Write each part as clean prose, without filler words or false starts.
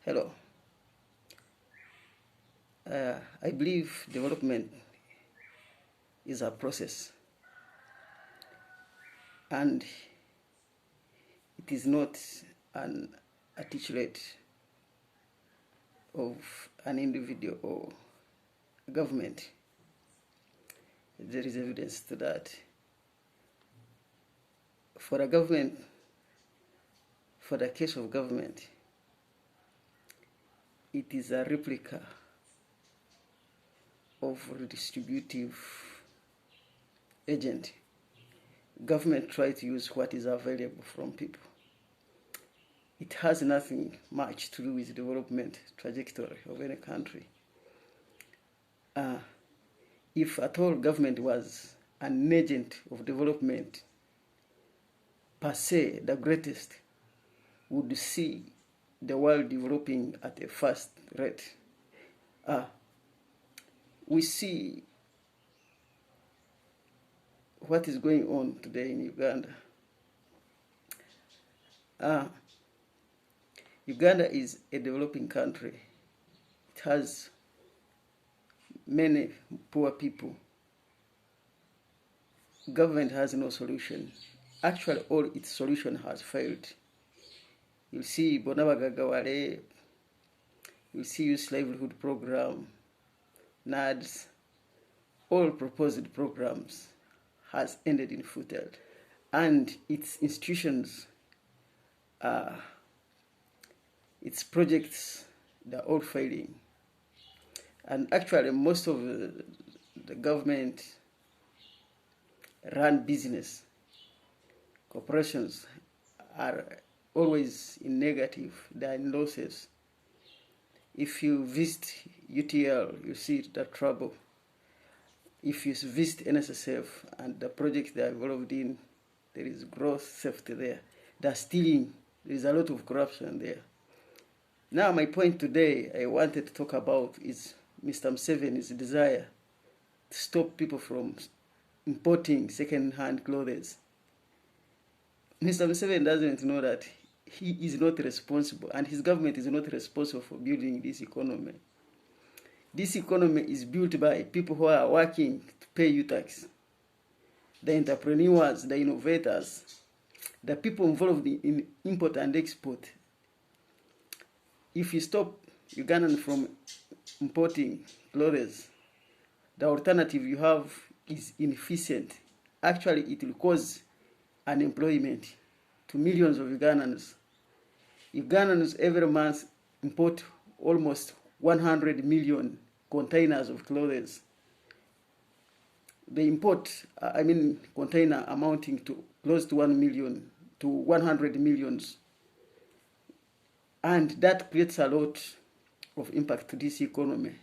Hello. I believe development is a process, and it is not an articulate of an individual or a government. There is evidence to that. For a government, for the case of government, it is a replica of redistributive agent. Government tries to use what is available from people. It has nothing much to do with development trajectory of any country. If at all government was an agent of development per se, the greatest, would see the world developing at a fast rate. We see what is going on today in Uganda. Uganda is a developing country. It has many poor people. Government has no solution. Actually, all its solution has failed. You'll see Bonabagagawale, you'll see Youth Livelihood Program, NADS, all proposed programs has ended in futile. And its institutions, its projects, they're all failing. And actually, most of the government run business, corporations are always in negative, they're in losses. If you visit UTL, you see that trouble. If you visit NSSF and the project they're involved in, there is growth safety there. They're stealing, there is a lot of corruption there. Now my point today I wanted to talk about is Mr. Museveni's desire to stop people from importing second-hand clothes. Mr. Museveni doesn't know that he is not responsible and his government is not responsible for building this economy. This economy is built by people who are working to pay you tax. The entrepreneurs, the innovators, the people involved in import and export. If you stop Ugandan from importing clothes, the alternative you have is inefficient. Actually, it will cause unemployment to millions of Ugandans. Ugandans every month import almost 100 million containers of clothes. They import, container amounting to close to 1 million to 100 millions. And that creates a lot of impact to this economy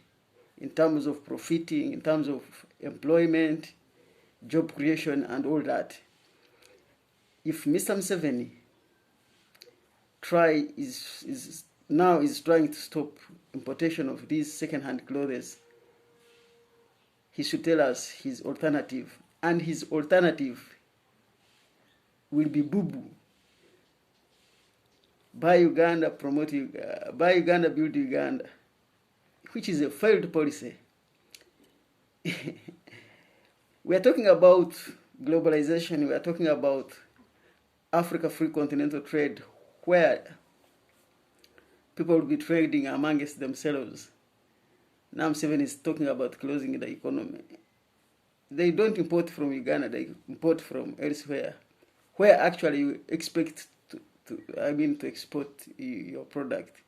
in terms of profiting, in terms of employment, job creation, and all that. If Mr. Museveni is trying to stop importation of these second-hand clothes, he should tell us his alternative. And his alternative will be boo-boo. Buy Uganda, promote Uganda, buy Uganda, build Uganda, which is a failed policy. We are talking about globalization, we are talking about Africa free continental trade, where people will be trading amongst themselves. Now Museveni is talking about closing the economy. They don't import from Uganda, they import from elsewhere, where actually you expect to export your product.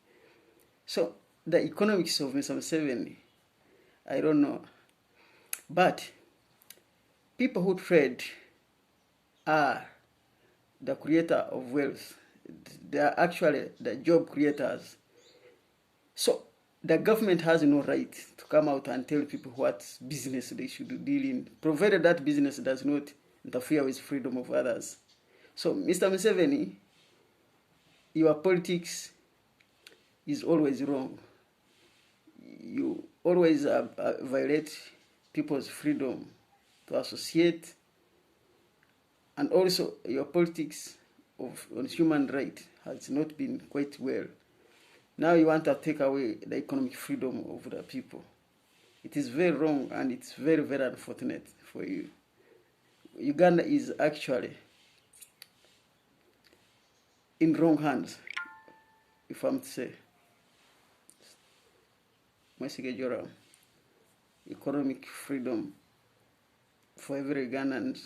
So the economics of Mr. Museveni, I don't know. But people who trade are the creator of wealth. They are actually the job creators. So the government has no right to come out and tell people what business they should deal in, provided that business does not interfere with freedom of others. So Mr. Museveni, your politics is always wrong. You always violate people's freedom to associate, and also your politics on human rights has not been quite well. Now you want to take away the economic freedom of the people. It is very wrong, and it's very, very unfortunate for you. Uganda is actually in wrong hands, if I'm to say. Mwesige Joram, economic freedom for every Ugandan.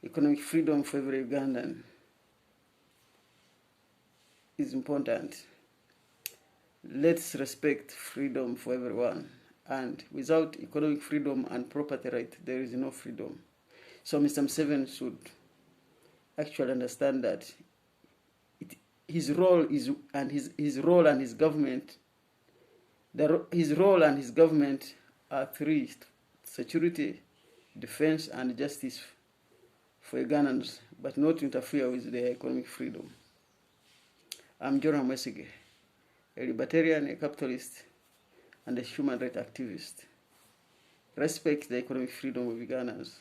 Economic freedom for every Ugandan is important. Let's respect freedom for everyone. And without economic freedom and property right, there is no freedom. So Mr. Museveni should actually understand that his role and his government, his role and his government are three: security, defense, and justice for Ugandans, but not to interfere with their economic freedom. I'm Joram Mwesige, a libertarian, a capitalist, and a human rights activist. Respect the economic freedom of Ugandans.